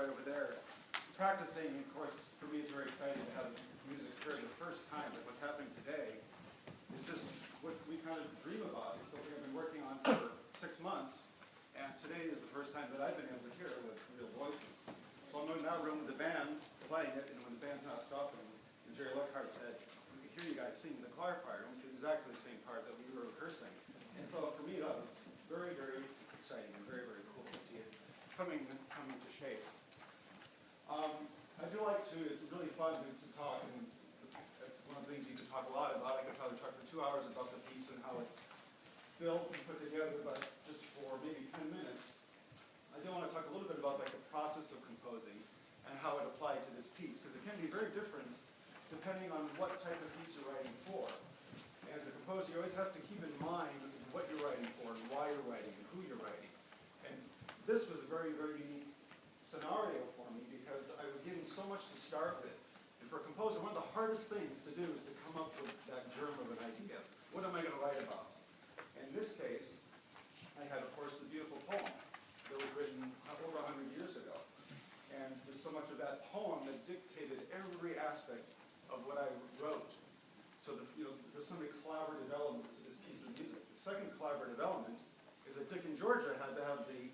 right over there. Practicing, of course, for me it's very exciting to have music heard the first time, but what's happening today is just what we kind of dream about. It's something I've been working on for 6 months, and today is the first time that I've been able to hear it with real voices. So I'm in that room with the band playing it, and when the band's not stopping, and Jerry Lockhart said, we can hear you guys sing the choir part. It was exactly the same part that we were rehearsing. And so for me that was very, very exciting and very, very cool to see it coming to shape. I do like to, it's really fun to talk, and it's one of the things you can talk a lot about. I could probably talk for 2 hours about the piece and how it's built and put together, but just for maybe 10 minutes, I do want to talk a little bit about like the process of composing and how it applied to this piece, because it can be very different depending on what type of piece you're writing for. As a composer, you always have to keep in mind what you're writing for and why you're writing and who you're writing. And this was a very, very unique scenario for me because I was given so much to start with. And for a composer, one of the hardest things to do is to come up with that germ of an idea. What am I going to write about? In this case, I had, of course, the beautiful poem that was written over 100 years ago. And there's so much of that poem that dictated every aspect of what I wrote. So there's so many collaborative elements to this piece of music. The second collaborative element is that Dick and Georgia had to have the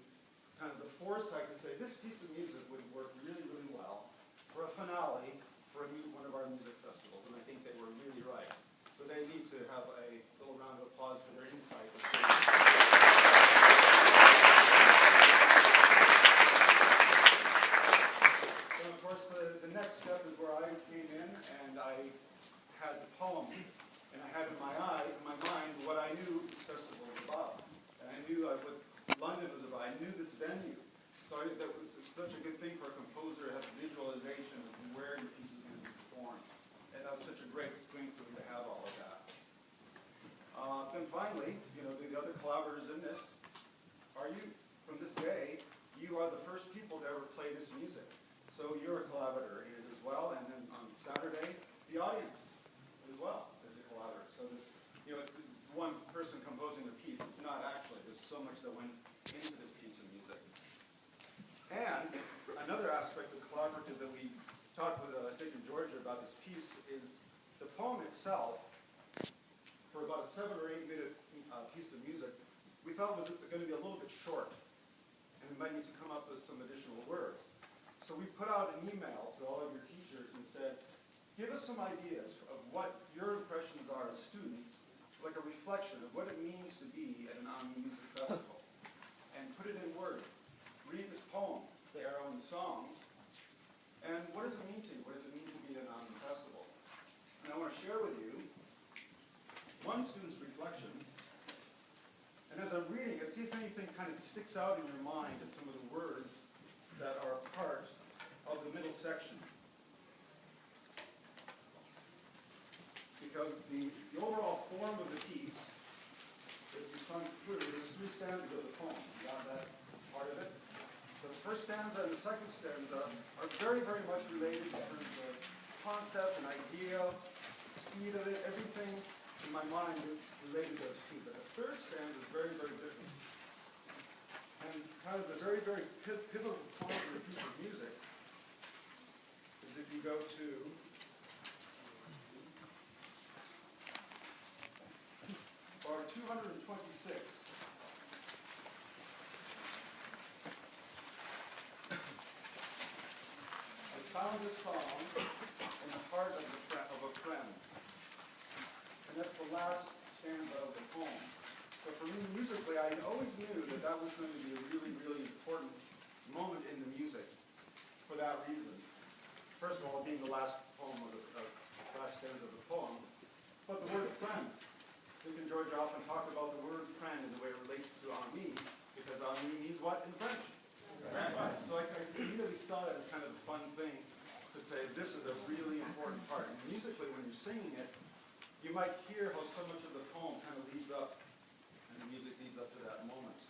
kind of the foresight to say this piece of music would work really, really well for a finale for one of our music festivals, and I think they were really right. So they need to have a little round of applause for their insight. So of course the next step is where I came in and I had the poem, and I had in my mind what I knew this festival was about. And I knew what London was about. I knew this venue. So that was such a good thing for a composer to have visualization of where the piece is going to be performed. And that was such a great swing for me to have all of that. Then finally, the other collaborators in this are you. From this day, you are the first people to ever play this music. So you're a collaborator in it as well. And then on Saturday, the audience as well as a collaborator. So this, it's one person composing the piece. It's not actually. There's so much that went into this piece of music. And another aspect of collaborative that we talked with Dick and Georgia about this piece is the poem itself, for about a 7 or 8 minute piece of music, we thought was going to be a little bit short, and we might need to come up with some additional words. So we put out an email to all of your teachers and said, give us some ideas of what your impressions are as students, like a reflection of what it means to be at an Omni Music Festival, and put it in words. Read this poem, the arrow and the song, and what does it mean to you? What does it mean to be at an Omni Festival? And I want to share with you one student's reflection, and as I'm reading it, see if anything kind of sticks out in your mind as some of the words that are part of the middle section. Because the overall form of the piece is sung through. There's 3 stanzas of the poem. You got that part of it? The first stanza and the second stanza are very, very much related in terms of concept and idea, the speed of it, everything in my mind is related to those 2. But the third stanza is very, very different. And kind of the very, very pivotal point of the piece of music is if you go to bar 226. Found this song in the heart of a friend. And that's the last stanza of the poem. So for me, musically, I always knew that that was going to be a really, really important moment in the music for that reason. First of all, being the last poem of the last stanza of the poem, but the word friend. Dick and Georgia often talk about the word friend and the way it relates to ennui, because ennui means what in French? Right. So I really saw it as kind of a fun thing to say this is a really important part. And musically, when you're singing it, you might hear how so much of the poem kind of leads up, and the music leads up to that moment.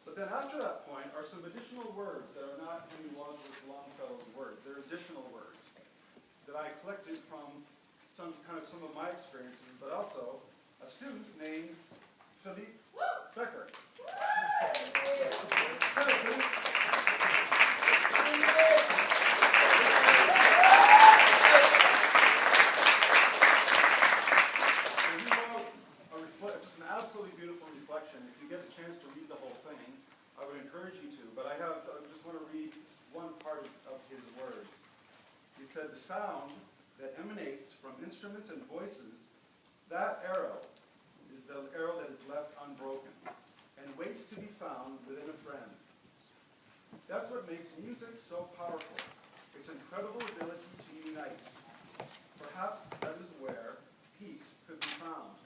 But then after that point are some additional words that are not Henry Wadsworth Longfellow's words. They're additional words that I collected from some of my experiences, but also a student named Philippe Becker. said the sound that emanates from instruments and voices, that arrow is the arrow that is left unbroken and waits to be found within a friend. That's what makes music so powerful, its incredible ability to unite. Perhaps that is where peace could be found,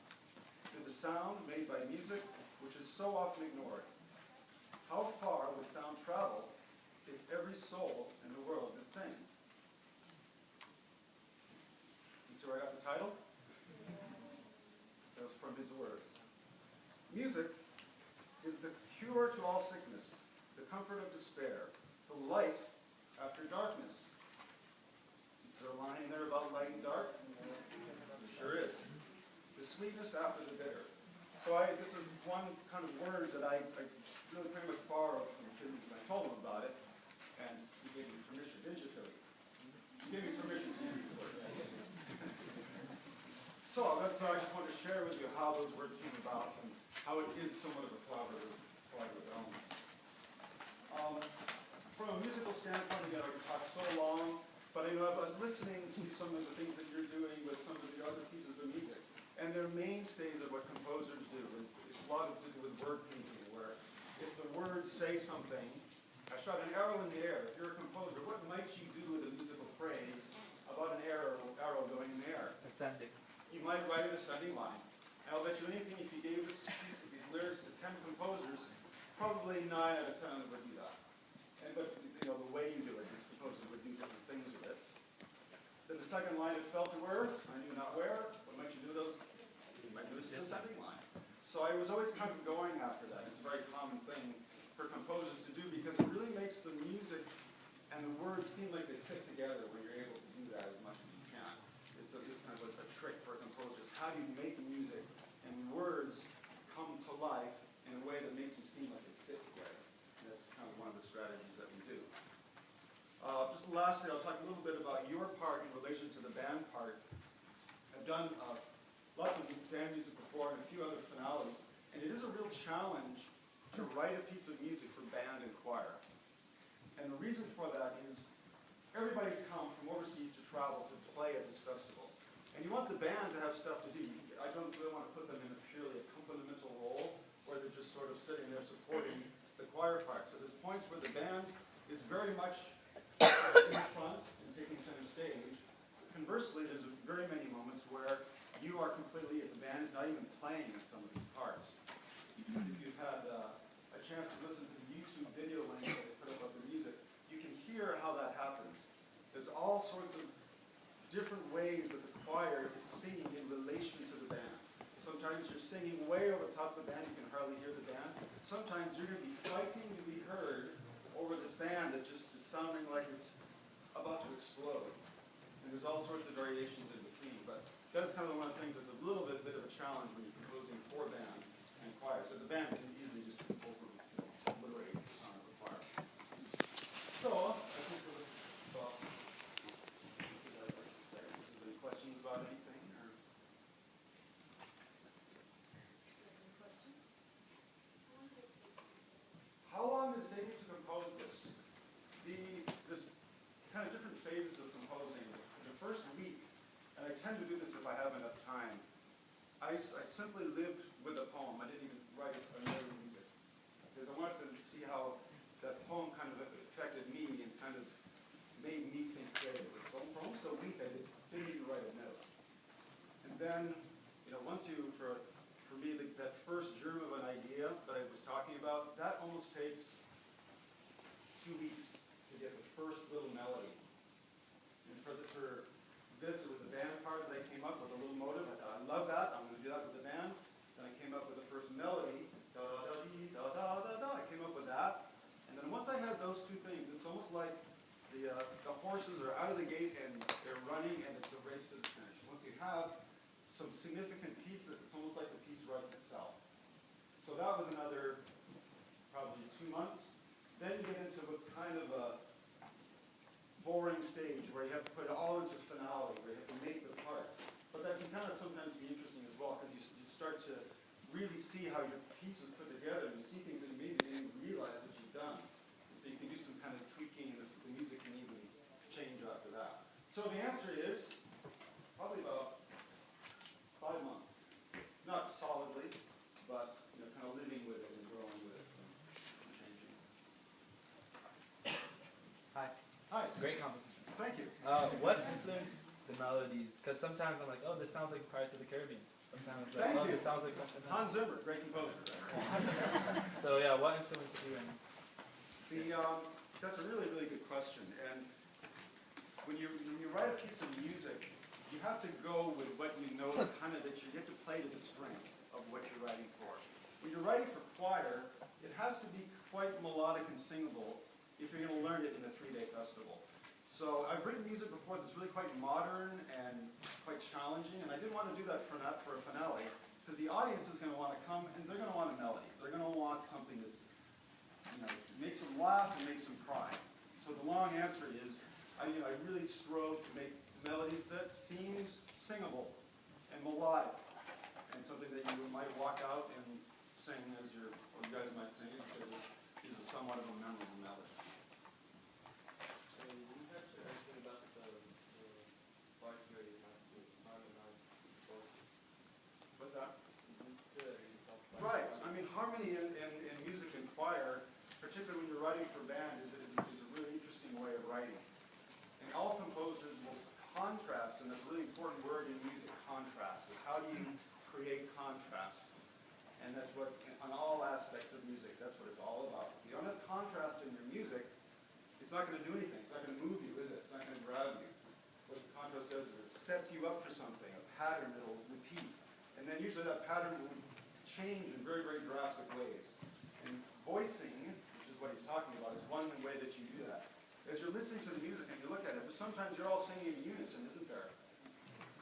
through the sound made by music, which is so often ignored. How far would sound travel if every soul in the world could sing? You see where I got the title? That was from his words. Music is the cure to all sickness, the comfort of despair, the light after darkness. Is there a line in there about light and dark? There sure is. The sweetness after the bitter. So this is one kind of words that I really pretty much borrowed from Philly because I told him about it, and he gave me permission, didn't you, Philly? You gave me permission to use these words. So I just wanted to share with you how those words came about and how it is somewhat of a collaborative element. From a musical standpoint, again, I could talk so long, but I was listening to some of the things that you're doing with some of the other pieces of music, and they're mainstays of what composers do. It's a lot to do with word painting, where if the words say something, I shot an arrow in the air. If you're a composer, what might you do with a musical phrase about an arrow going in the air? Ascending. You might write an ascending line. And I'll bet you anything, if you gave these lyrics to 10 composers, probably 9 out of 10 would do that. But the way you do it, this composer would do different things with it. Then the second line, it fell to earth, I knew not where. What might you do with those? You might do this ascending line. So I was always kind of going after that. It's a very common thing for composers to do because it really makes the music and the words seem like they fit together when you're able to do that as much as you can. It's kind of a trick for composers. How do you make music and words come to life in a way that makes them seem like they fit together? And that's kind of one of the strategies that we do. Just lastly, I'll talk a little bit about your part in relation to the band part. I've done lots of band music before and a few other finales, and it is a real challenge to write a piece of music for band and choir. And the reason for that is everybody's come from overseas to travel to play at this festival. And you want the band to have stuff to do. I don't really want to put them in a purely accompanimental role where they're just sort of sitting there supporting the choir part. So there's points where the band is very much in front and taking center stage. Conversely, there's very many moments where you are completely, the band is not even playing in some of these parts. If you've had a chance to listen to the YouTube video link that they put up of the music, you can hear how that happens. There's all sorts of different ways that the choir is singing in relation to the band. Sometimes you're singing way over the top of the band, you can hardly hear the band. Sometimes you're going to be fighting to be heard over this band that just is sounding like it's about to explode. And there's all sorts of variations in between, but that's kind of one of the things that's a little bit of a challenge when you're composing for band and choir. So the band can easily just obliterate the sound of the choir. So, I think we're any questions about anything? Or? Any questions? How long did it take you to compose this? There's kind of different phases of composing. The first week, and I tend to do this if I have enough time, I simply lived with a poem. I didn't even write another music. Because I wanted to see how that poem kind of affected me and kind of made me think creatively. So for almost a week, I didn't even write a note. And then, once you, for me, that first germ of an idea that I was talking about, that almost takes 2 weeks to get the first little melody. And for this, it was a band part that I came up with, a little motive. I thought, I love that, I'm going to do that with the band. Then I came up with the first melody, da-da-da-dee-da-da-da-da. I came up with that. And then once I had those two things, it's almost like the horses are out of the gate and they're running and it's a race to the finish. Once you have some significant pieces, it's almost like the piece writes itself. So that was another probably 2 months. Then you get into what's kind of a boring stage where you have to put it all into finale, where you have to make the parts. But that can kind of sometimes be interesting as well because you start to really see how your piece is put together and you see things that you maybe didn't even realize that you've done. And so you can do some kind of tweaking and the music can even change after that. So Great composition. Thank you. What influenced the melodies? Because sometimes I'm like, oh, this sounds like Pirates of the Caribbean. Sometimes I'm like, Thank oh, you. this sounds like something else. Hans Zimmer, great composer. So yeah, what influenced you? And That's a really, really good question. And when you write a piece of music, you have to go with what you know, kind of that you get to play to the strength of what you're writing for. When you're writing for choir, it has to be quite melodic and singable if you're going to learn it in a 3-day festival. So I've written music before that's really quite modern and quite challenging, and I didn't want to do that for a finale, because the audience is going to want to come and they're going to want a melody. They're going to want something that's, makes them laugh and makes them cry. So the long answer is, I really strove to make melodies that seem singable and melodic, and something that you might walk out and sing or you guys might sing it because it is somewhat of a memorable melody. And you have to answer about the part where you have to harmonize both. What's that? You talked about Right. I mean, harmony in music and choir, particularly when you're writing for band, is a really interesting way of writing. And all composers will contrast, and that's a really important word in music, contrast. Is how do you create contrast? And that's what, on all aspects of music, that's what it's all about. If you don't have contrast in your music, it's not going to do anything. It's not going to move you, is it? It's not going to grab you. What the contrast does is it sets you up for something, a pattern that will repeat. And then usually that pattern will change in very, very drastic ways. And voicing, which is what he's talking about, is one way that you do that. As you're listening to the music and you look at it, but sometimes you're all singing in unison, isn't there?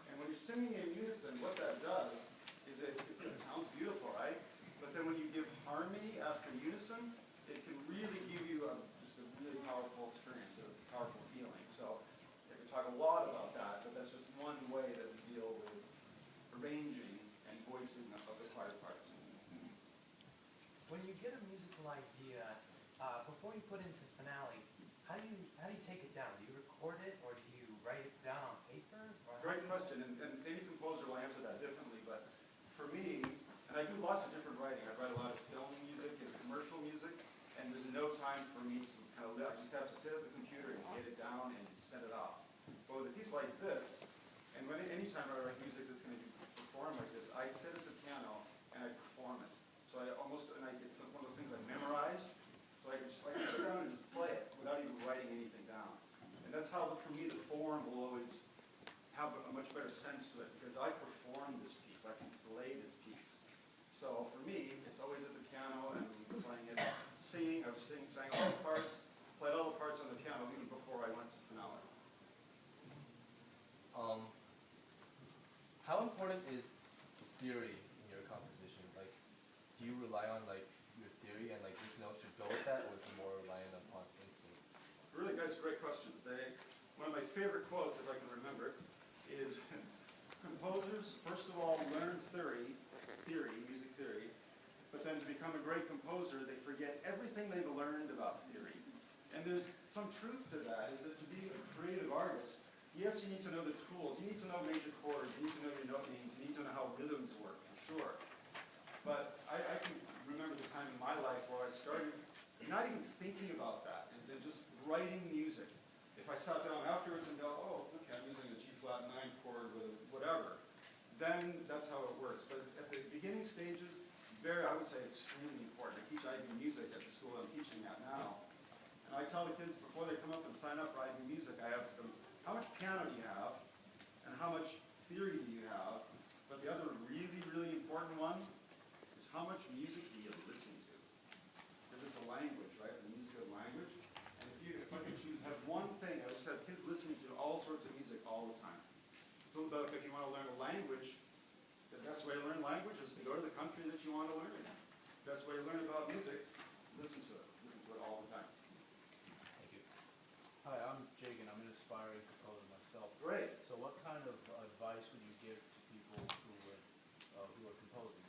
And when you're singing in unison, what that does is it sounds beautiful, right? But then when you give harmony after unison, it can really give you just a really powerful experience, a powerful feeling. So I could talk a lot about that, but that's just one way that we deal with arranging and voicing of the choir parts. When you get a musical idea, before you put it into finale, how do you take it down? Do you record it, or do you write it down on paper? Great question, and any composer will answer that differently, but for me, and I do lots of different writing. I write a lot of film music and commercial music, and there's no time for me to kind of I just have to sit at the computer and get it down and send it off. But with a piece like this, and anytime I write music that's going to be performed like this, I sit at the piano and I perform it. So it's one of those things I memorize, so I can just sit down and just play it without even writing anything down. And that's how, for me, the form will always have a much better sense to it, because I perform this piece, I can play this piece. So for me, it's always at the piano and playing it, singing. I've sang all the parts, played all the parts on the piano even before I went to finale. How important is theory in your composition? Like, do you rely on your theory and this note should go with that, or is it more reliant upon instinct? Really, guys, great questions. One of my favorite quotes, if I can remember, is composers, first of all, learn music theory, but then to become a great composer, they forget everything they've learned about theory. And there's some truth to that, is that to be a creative artist, yes, you need to know the tools, you need to know major chords, you need to know your note names, you need to know how rhythms work, for sure. But I can remember the time in my life where I started not even thinking about that, and then just writing music. If I sat down afterwards and go, oh, okay, I'm using a G-flat 9 chord with whatever, then that's how it works. But at the beginning stages, I would say extremely important. I teach IB music at the school I'm teaching at now. And I tell the kids before they come up and sign up for IB music, I ask them, how much piano do you have? And how much theory do you have? But the other really, really important one is how much music do you listen to? Because it's a language, right? The music of language. And if I could have one thing, I just have kids listening to all sorts of music all the time. So if you want to learn a language, the best way to learn language is to go to the country that you want to learn in. The best way to learn about music, listen to it. Listen to it all the time. Thank you. Hi, I'm Jake, and I'm an aspiring composer myself. Great. So what kind of advice would you give to people who are composing?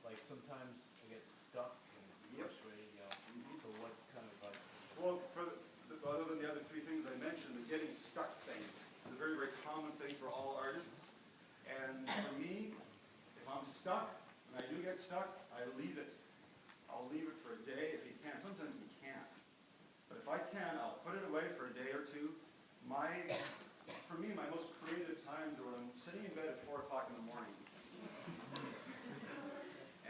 Like sometimes I get stuck and Yep. frustrated, So what kind of advice would you give? Well, other than the other three things I mentioned, the getting stuck thing is a very, very common thing for all artists. And for me, if I'm stuck, and I do get stuck, I leave it. I'll leave it for a day if you can. Sometimes you can't. But if I can, I'll put it away for a day or two, for me, my most creative times are when I'm sitting in bed at 4 o'clock in the morning.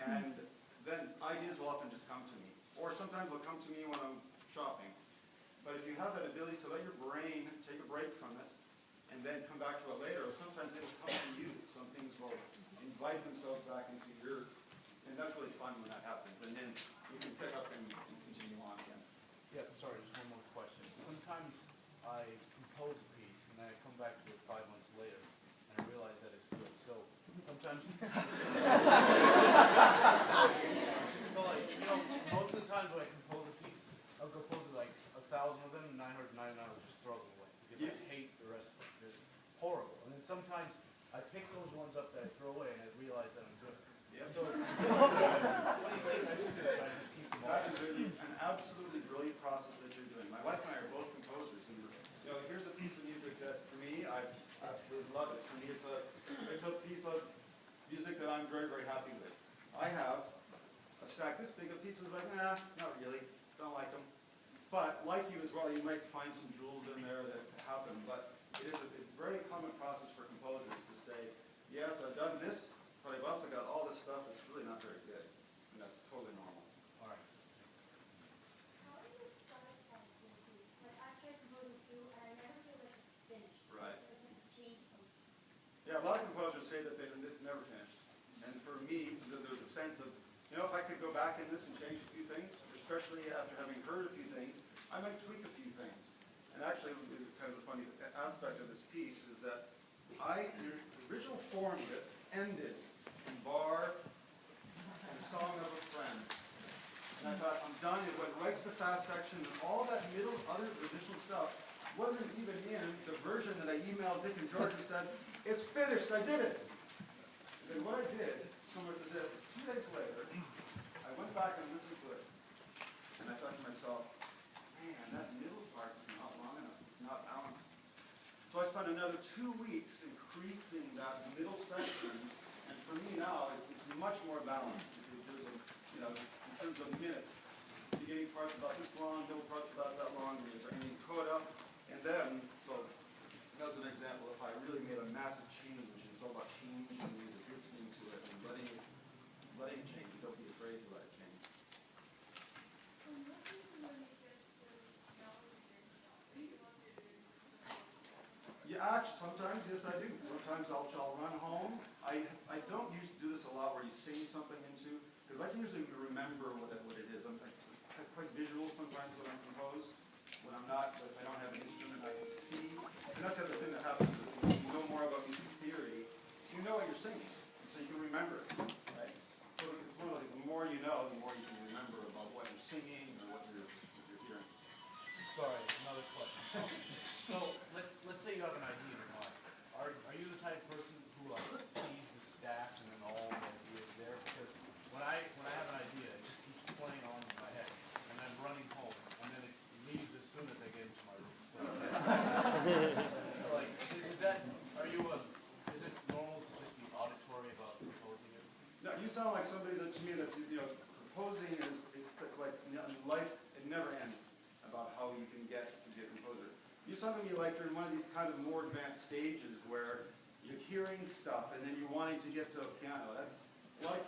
And then ideas will often just come to me. Or sometimes they'll come to me when I'm shopping. But if you have that ability to let your brain take a break from it, and then come back to it later, or sometimes it'll come to you. Some things will invite themselves back into your, and that's really fun when that happens. And then you can pick up and continue on again. Yeah, sorry, just one more question. Sometimes I compose a piece and then I come back to it 5 months later and I realize that it's good. So sometimes, so like, you know, most of the times when I compose a piece, I'll compose like 1,000 of them, 999 I'll just throw them away because I hate the rest of it. It's horrible. And then sometimes I pick those ones up that I throw away and I realize that I'm good. Yep. So, what do you think I should do? Should I just keep them all? That is an absolutely brilliant process that you're doing. My wife and I are both composers, and you know, here's a piece of music that, for me, I absolutely love it. For me, it's a piece of music that I'm very, very happy with. I have a stack this big of pieces like, nah, not really, don't like them. But like you as well, you might find some jewels in there that happen. But it is a very common process for composers to say, yes, I've done this, but I've also got all this stuff that's really not very good, and that's totally normal. All right. How are you satisfied with the piece? Like after I compose it too, and I never feel like it's finished. Right. So I have to change something. Yeah, a lot of composers say that it's never finished. And for me, there's a sense of, you know, if I could go back in this and change a few things, especially after having heard a few things, I might tweak a few things. And actually, kind of the funny aspect of this piece is that the original form of it ended in bar and song of a friend. And I thought, I'm done. It went right to the fast section, and all that middle, other additional stuff wasn't even in the version that I emailed Dick and Georgia and said, it's finished, I did it. And then what I did, similar to this, is 2 days later, I went back and listened to it. And I thought to myself, man, that middle part is not long enough. It's not balanced. So I spent another 2 weeks increasing that middle section. And for me now, it's much more balanced. There's a, you know, in terms of minutes, beginning parts about this long, middle parts about that long, and you're bringing coda. And then, so that was an example if I really made a massive change. It's all about changing music, listening to it, and letting it change. Don't be afraid to let it change. Yeah, actually, sometimes, yes, I do. Sometimes I'll run home. I don't usually do this a lot where you sing something into, because I can usually remember what it is. I'm quite visual sometimes when I compose. When I'm not, but if I don't have an instrument, I can see. And that's the other thing that happens. Is when you know more about music theory, you know what you're singing, and so you can remember it, right? So it's one of those, the more you know, the more you can remember about what you're singing or what you're hearing. Sorry, another question. So let's say you have an idea in your mind. Are you the type of person who sees the stack and then all the ideas there? Because when I have an idea, it just keeps playing on in my head, and I'm running home, and then it leaves as soon as I get into my room. So, like, is it normal to just be auditory about composing it? No, you sound like somebody that to me that's, you know, composing is it's like life. It never ends about how you can get to be a composer. You sound to me like you're in one of these kind of more advanced stages where you're hearing stuff and then you're wanting to get to a piano. Life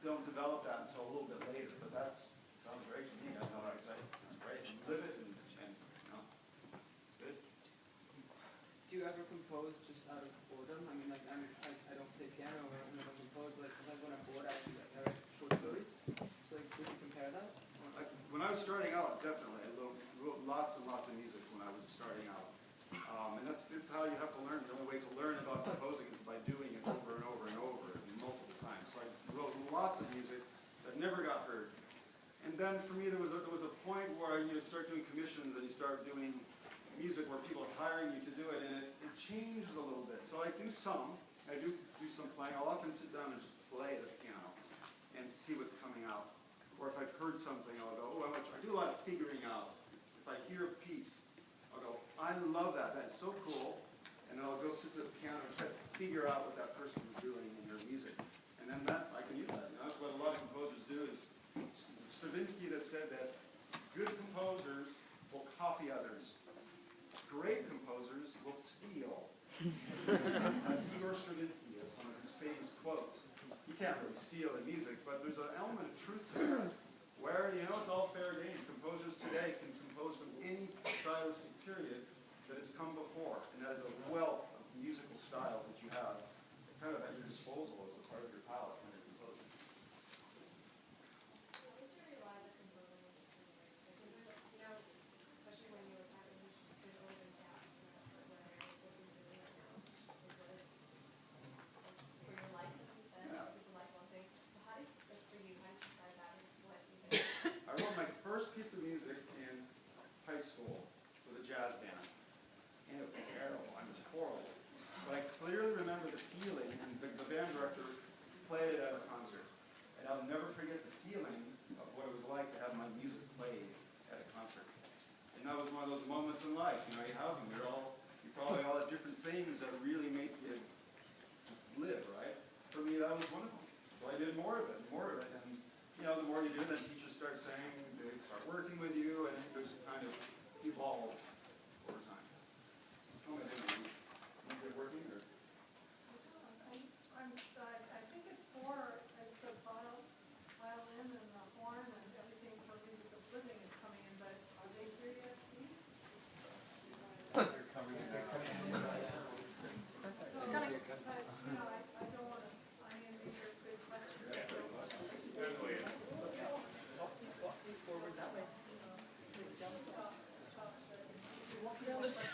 don't develop that until a little bit later, but sounds great to me. I know what I'm saying. It's great. You live it and you know, it's good. Do you ever compose just out of boredom? I mean, like, I don't play piano or I never compose, but like sometimes when I'm bored, I actually like, I write short stories. So like, would you compare that? When I was starting out, definitely, I wrote lots and lots of music when I was starting out. And that's how you have to learn. The only way to learn about composing is by doing it over and over and over multiple times. So I wrote lots of music that never got heard. And then for me, there was a point where you start doing commissions and you start doing music where people are hiring you to do it, and it changes a little bit. So I do some some playing. I'll often sit down and just play the piano and see what's coming out. Or if I've heard something, I'll go, oh, I do a lot of figuring out. If I hear a piece, I'll go, I love that. That's so cool. And then I'll go sit at the piano and try to figure out what that person was doing in their music. And then I can use that. You know, that's what a lot of composers do. It's Stravinsky that said that good composers will copy others. Great composers can't really steal in music, but there's an element of truth to that, where, you know, it's all fair game. Composers today can compose from any stylistic period that has come before, and that is a wealth of musical styles that you have kind of at your disposal as a part of your palette when you're composing. What's your realize of composing with the singing? Because, you know, especially when you're having there's always a gap, so I'm not sure where what you're doing right now is what is for your life, like you said, Yeah. it's a lifelong thing. So how do you, like for you, how do you decide that is what you think? I wrote my first piece of music in high school with a jazz band, and it was terrible. I was horrible. But I clearly remember the feeling, and the band director played it at a concert. And I'll never forget the feeling of what it was like to have my music played at a concert. And that was one of those moments in life, you know, you have them. You probably all have different things that really make you just live, right? For me, that was one of them. So I did more of it. And, you know, the more you do, then teachers start saying, they start working with you, and it just kind of evolves over time. Oh, my goodness. Is it working, or? I think it's four as the violin and the horn and everything for music of living is coming in, but are they here yet, Pete? They're coming in now. So, but, you know, I don't want to, I mean, these are good questions. Forward that way. Is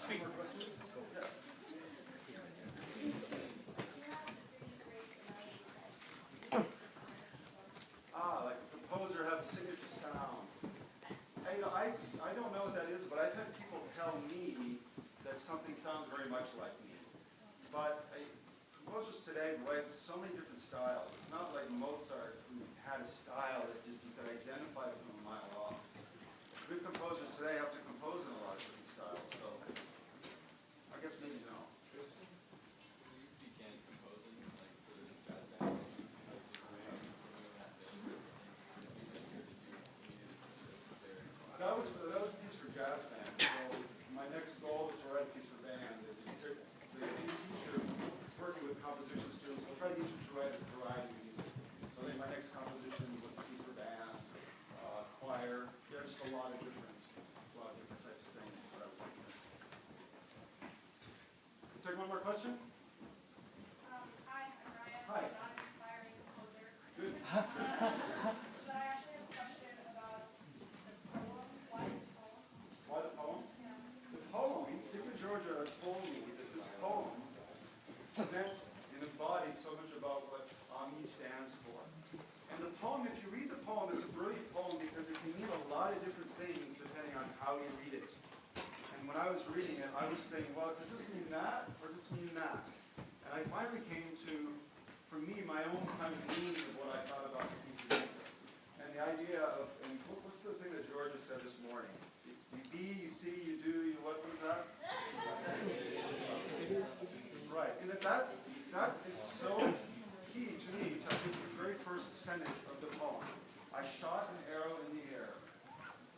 there more questions? Yeah. Like a composer have a signature sound. I don't know what that is, but I've had people tell me that something sounds very much like me. But composers today write so many different styles. It's not like Mozart, who had a style that just you could identify from a mile off. Good composers today have to compose in a lot of different styles, so I guess maybe no. When you began composing, like for the jazz band, That was a piece for jazz band. So my next goal was to write a piece for band. It was to the teacher working with composition students. We'll try to get you to write a variety of music. So then my next composition was a piece for band, choir. There's just a lot of different types of things that I was thinking of. Take one more question. Hi, I'm Ryan. Hi. I'm not an inspiring composer. Good. But I actually have a question about the poem. Why this poem? Why the poem? Yeah. The poem, Dick and Georgia told me that this poem meant and embodied so much about what Ami stands for. And the poem, if you read the poem, it's a brilliant poem because it can mean a lot of different things depending on how you read it. And when I was reading it, I was thinking, well, does this mean that or does this mean that? And I finally came to, for me, my own kind of meaning of what I thought about the piece of music. And the idea of, and what's the thing that Georgia said this morning? You be, you see, you do, you what was that? Right, and that is so key to me to think the very first sentence of the poem. I shot an arrow in the air.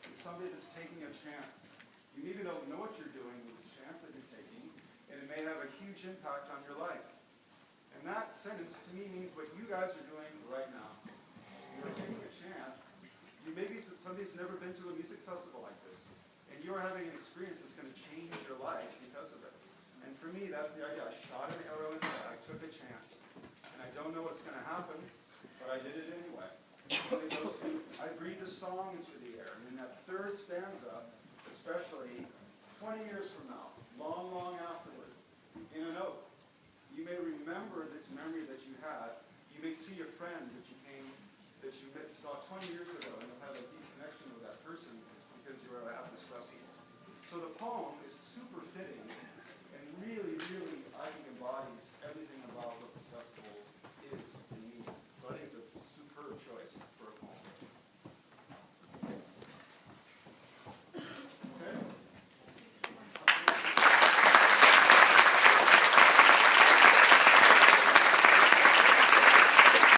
It's somebody that's taking a chance. You maybe don't know what you're doing with this chance that you're taking, and it may have a huge impact on your life. And that sentence to me means what you guys are doing right now. You're taking a chance. You maybe somebody's never been to a music festival like this, and you're having an experience that's going to change your life because of it. And for me, that's the idea. I shot an arrow in the air. I took a chance. And I don't know what's going to happen, but I did it anyway. I breathed a song into the air. And in that third stanza, especially 20 years from now, long, long afterward, in a note, you may remember this memory that you had. You may see a friend that you saw 20 years ago, and you'll have a deep connection with that person because you were at this festival. So the poem is super